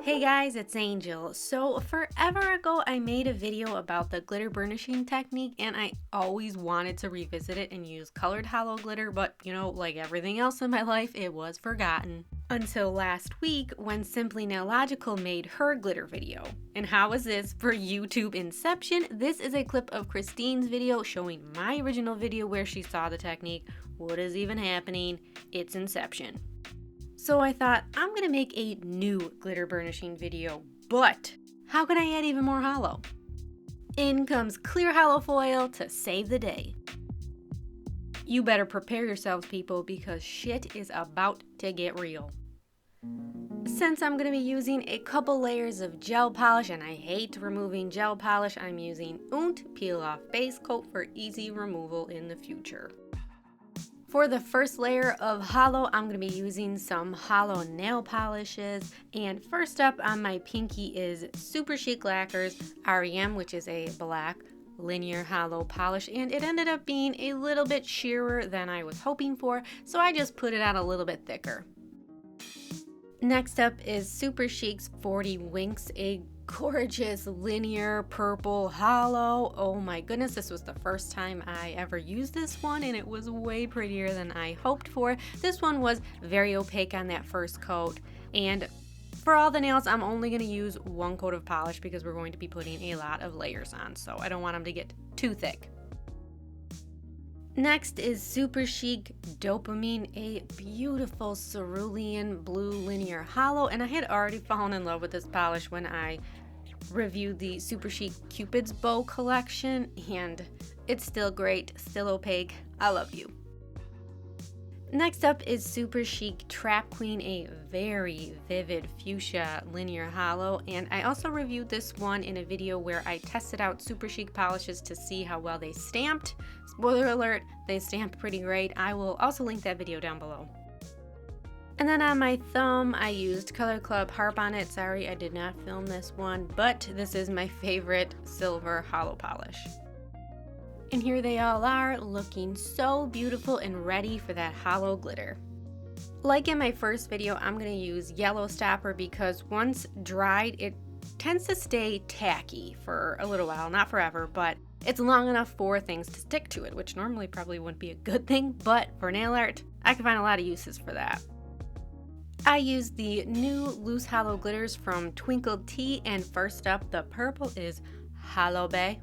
Hey guys, it's Angel. So forever ago I made a video about the glitter burnishing technique and I always wanted to revisit it and use colored holo glitter, but like everything else in my life, it was forgotten. Until last week when Simply Nailogical made her glitter video. And how was this for YouTube Inception? This is a clip of Christine's video showing my original video where she saw the technique. What is even happening? It's Inception. So I thought, I'm gonna make a new glitter burnishing video, but how can I add even more holo? In comes clear holo foil to save the day. You better prepare yourselves, people, because shit is about to get real. Since I'm gonna be using a couple layers of gel polish, and I hate removing gel polish, I'm using Peel Off Base Coat for easy removal in the future. For the first layer of holo, I'm going to be using some holo nail polishes. And first up on my pinky is Super Chic Lacquer's REM, which is a black linear holo polish. And it ended up being a little bit sheerer than I was hoping for, so I just put it on a little bit thicker. Next up is Super Chic's 40 Winks, a gorgeous linear purple holo. Oh my goodness, this was the first time I ever used this one and it was way prettier than I hoped for. This one was very opaque on that first coat, and for all the nails I'm only going to use one coat of polish because we're going to be putting a lot of layers on, so I don't want them to get too thick. Next is Super Chic Dopamine, a beautiful cerulean blue linear holo, and I had already fallen in love with this polish when I reviewed the Super Chic Cupid's Bow collection, and it's still great, still opaque. I love you. Next up is Super Chic Trap Queen, a very vivid fuchsia linear holo, and I also reviewed this one in a video where I tested out Super Chic polishes to see how well they stamped. Spoiler alert, they stamped pretty great. I will also link that video down below. And then on my thumb, I used Color Club Harp on it. Sorry, I did not film this one, but this is my favorite silver holo polish. And here they all are, looking so beautiful and ready for that holo glitter. Like in my first video, I'm going to use Yellow Stopper because once dried, it tends to stay tacky for a little while, not forever, but it's long enough for things to stick to it, which normally probably wouldn't be a good thing, but for nail art, I can find a lot of uses for that. I used the new loose holo glitters from Twinkled Tea, and first up, the purple is Holo Bay.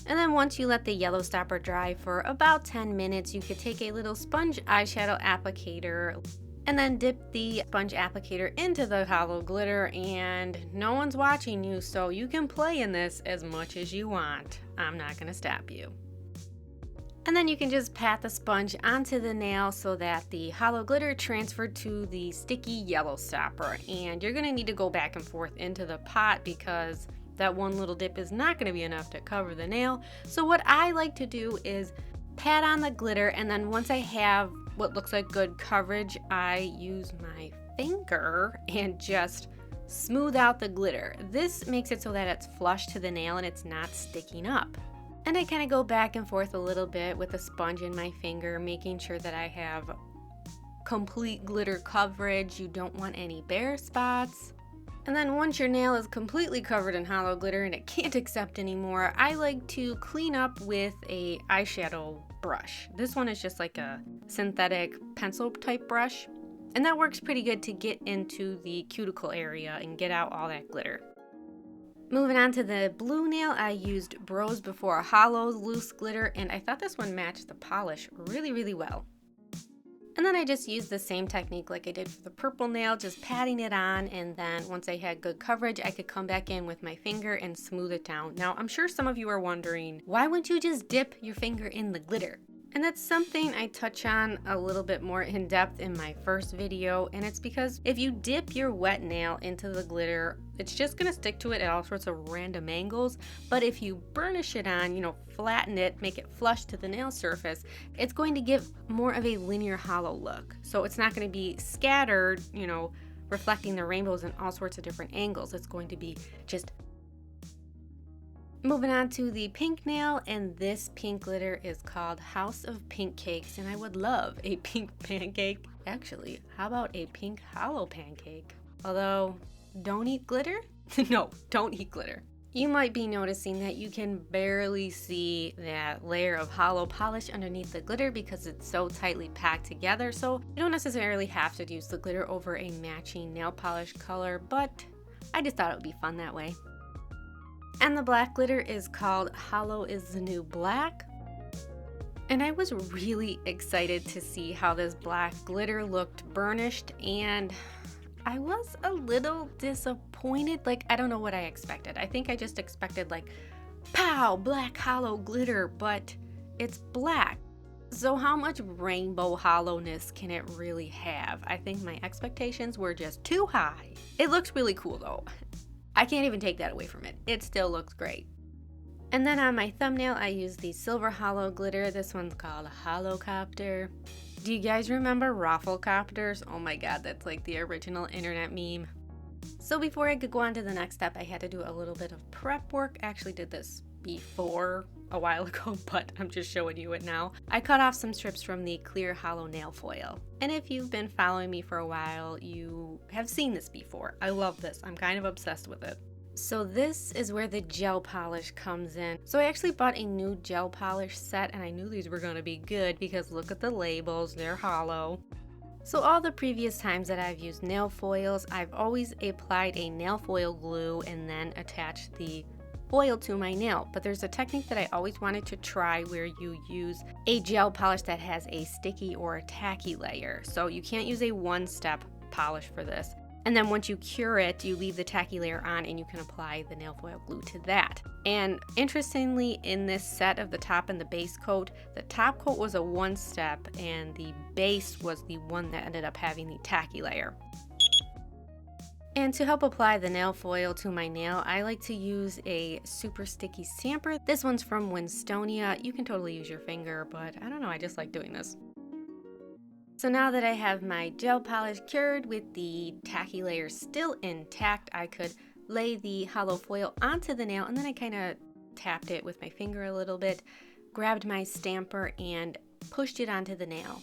And then once you let the yellow stopper dry for about 10 minutes, you could take a little sponge eyeshadow applicator and then dip the sponge applicator into the holo glitter, and no one's watching you, so you can play in this as much as you want. I'm not going to stop you. And then you can just pat the sponge onto the nail so that the holo glitter transferred to the sticky yellow stopper. And you're going to need to go back and forth into the pot because that one little dip is not going to be enough to cover the nail. So what I like to do is pat on the glitter, and then once I have what looks like good coverage, I use my finger and just smooth out the glitter. This makes it so that it's flush to the nail and it's not sticking up. And I kind of go back and forth a little bit with the sponge in my finger, making sure that I have complete glitter coverage. You don't want any bare spots. And then once your nail is completely covered in holo glitter and it can't accept anymore, I like to clean up with a eyeshadow brush. This one is just like a synthetic pencil type brush, and that works pretty good to get into the cuticle area and get out all that glitter. Moving on to the blue nail, I used Bros Before Holo's loose glitter, and I thought this one matched the polish really, really well. And then I just used the same technique like I did for the purple nail, just patting it on, and then once I had good coverage, I could come back in with my finger and smooth it down. Now, I'm sure some of you are wondering, why wouldn't you just dip your finger in the glitter? And that's something I touch on a little bit more in depth in my first video, and it's because if you dip your wet nail into the glitter, it's just going to stick to it at all sorts of random angles. But if you burnish it on, flatten it, make it flush to the nail surface, it's going to give more of a linear holo look. So it's not going to be scattered, reflecting the rainbows in all sorts of different angles. It's going to be just. Moving on to the pink nail, and this pink glitter is called House of Pink Cakes, and I would love a pink pancake. Actually, how about a pink holo pancake? Although don't eat glitter? No, don't eat glitter. You might be noticing that you can barely see that layer of holo polish underneath the glitter because it's so tightly packed together, so you don't necessarily have to use the glitter over a matching nail polish color, but I just thought it would be fun that way. And the black glitter is called Holo is the New Black. And I was really excited to see how this black glitter looked burnished, and I was a little disappointed. Like, I don't know what I expected. I think I just expected like, pow, black holo glitter, but it's black. So how much rainbow hollowness can it really have? I think my expectations were just too high. It looks really cool though. I can't even take that away from it. It still looks great. And then on my thumbnail, I used the silver holo glitter. This one's called Holocopter. Do you guys remember Rafflecopters? Oh my god, that's like the original internet meme. So before I could go on to the next step, I had to do a little bit of prep work. I actually did this before a while ago, but I'm just showing you it now. I cut off some strips from the clear holo nail foil. And if you've been following me for a while, you have seen this before. I love this. I'm kind of obsessed with it. So this is where the gel polish comes in. So I actually bought a new gel polish set, and I knew these were going to be good because look at the labels, they're holo. So all the previous times that I've used nail foils, I've always applied a nail foil glue and then attached the foil to my nail. But there's a technique that I always wanted to try where you use a gel polish that has a sticky or a tacky layer. So you can't use a one-step polish for this. And then once you cure it, you leave the tacky layer on and you can apply the nail foil glue to that. And interestingly, in this set of the top and the base coat, the top coat was a one-step and the base was the one that ended up having the tacky layer. And to help apply the nail foil to my nail, I like to use a super sticky stamper. This one's from Winstonia. You can totally use your finger, but I don't know, I just like doing this. So now that I have my gel polish cured with the tacky layer still intact, I could lay the holo foil onto the nail, and then I kind of tapped it with my finger a little bit, grabbed my stamper and pushed it onto the nail.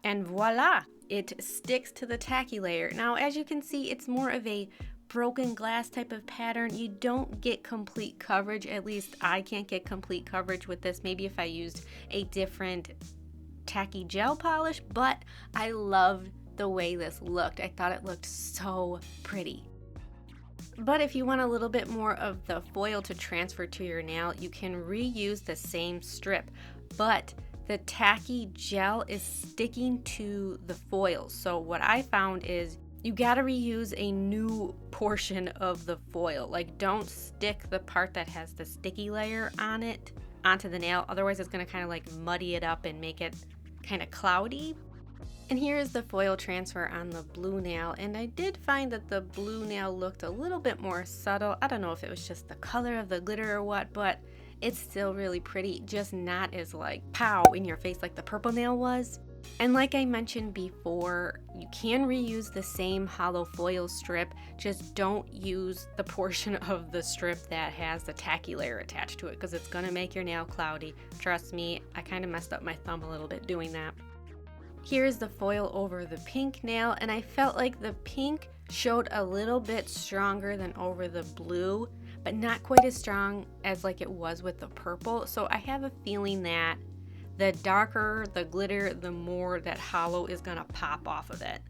And voila! It sticks to the tacky layer. Now, as you can see, it's more of a broken glass type of pattern. You don't get complete coverage. At least I can't get complete coverage with this. Maybe if I used a different tacky gel polish, but I loved the way this looked. I thought it looked so pretty. But if you want a little bit more of the foil to transfer to your nail, you can reuse the same strip, but the tacky gel is sticking to the foil. So what I found is you gotta reuse a new portion of the foil. Like, don't stick the part that has the sticky layer on it onto the nail, otherwise it's going to kind of like muddy it up and make it kind of cloudy. And here is the foil transfer on the blue nail, and I did find that the blue nail looked a little bit more subtle. I don't know if it was just the color of the glitter or what, but it's still really pretty, just not as like pow in your face like the purple nail was. And like I mentioned before, you can reuse the same holo foil strip, just don't use the portion of the strip that has the tacky layer attached to it because it's going to make your nail cloudy. Trust me, I kind of messed up my thumb a little bit doing that. Here's the foil over the pink nail, and I felt like the pink showed a little bit stronger than over the blue, but not quite as strong as like it was with the purple. So I have a feeling that the darker the glitter, the more that holo is gonna pop off of it.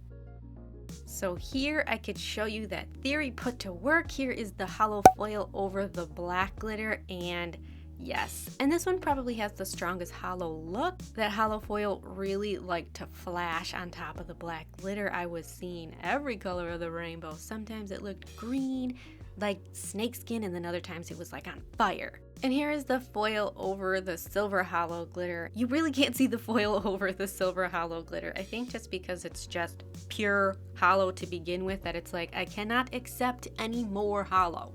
So here I could show you that theory put to work. Here is the holo foil over the black glitter, and yes, and this one probably has the strongest holo look. That holo foil really liked to flash on top of the black glitter. I was seeing every color of the rainbow. Sometimes it looked green, like snakeskin, and then other times it was like on fire. And here is the foil over the silver holo glitter. You really can't see the foil over the silver holo glitter. I think just because it's just pure holo to begin with, that it's like, I cannot accept any more holo.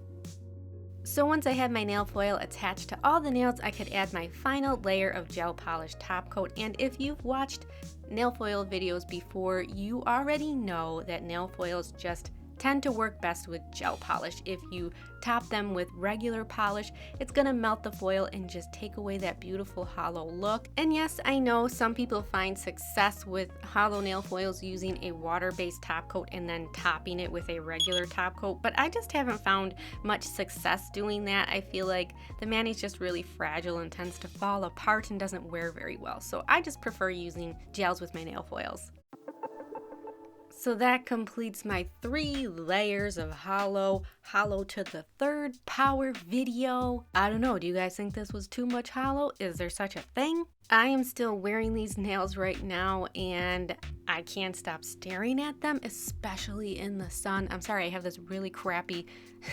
So once I had my nail foil attached to all the nails, I could add my final layer of gel polish top coat. And if you've watched nail foil videos before, you already know that nail foils just tend to work best with gel polish. If you top them with regular polish, it's gonna melt the foil and just take away that beautiful hollow look. And yes, I know some people find success with hollow nail foils using a water-based top coat and then topping it with a regular top coat, but I just haven't found much success doing that. I feel like the mani's just really fragile and tends to fall apart and doesn't wear very well, so I just prefer using gels with my nail foils. So that completes my 3 layers of Holo to the 3rd power video. I don't know, do you guys think this was too much Holo? Is there such a thing? I am still wearing these nails right now and I can't stop staring at them, especially in the sun. I'm sorry, I have this really crappy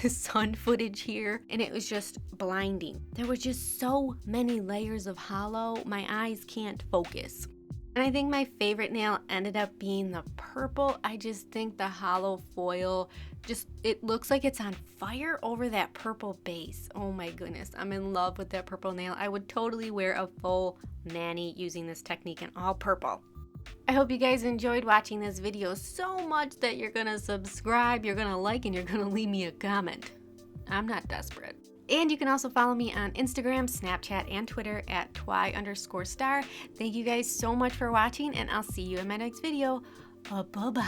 sun footage here and it was just blinding. There were just so many layers of Holo, my eyes can't focus. And I think my favorite nail ended up being the purple. I just think the hollow foil, it looks like it's on fire over that purple base. Oh my goodness, I'm in love with that purple nail. I would totally wear a full mani using this technique in all purple. I hope you guys enjoyed watching this video so much that you're gonna subscribe, you're gonna like, and you're gonna leave me a comment. I'm not desperate. And you can also follow me on Instagram, Snapchat, and Twitter at @twy_star. Thank you guys so much for watching, and I'll see you in my next video. Bye-bye.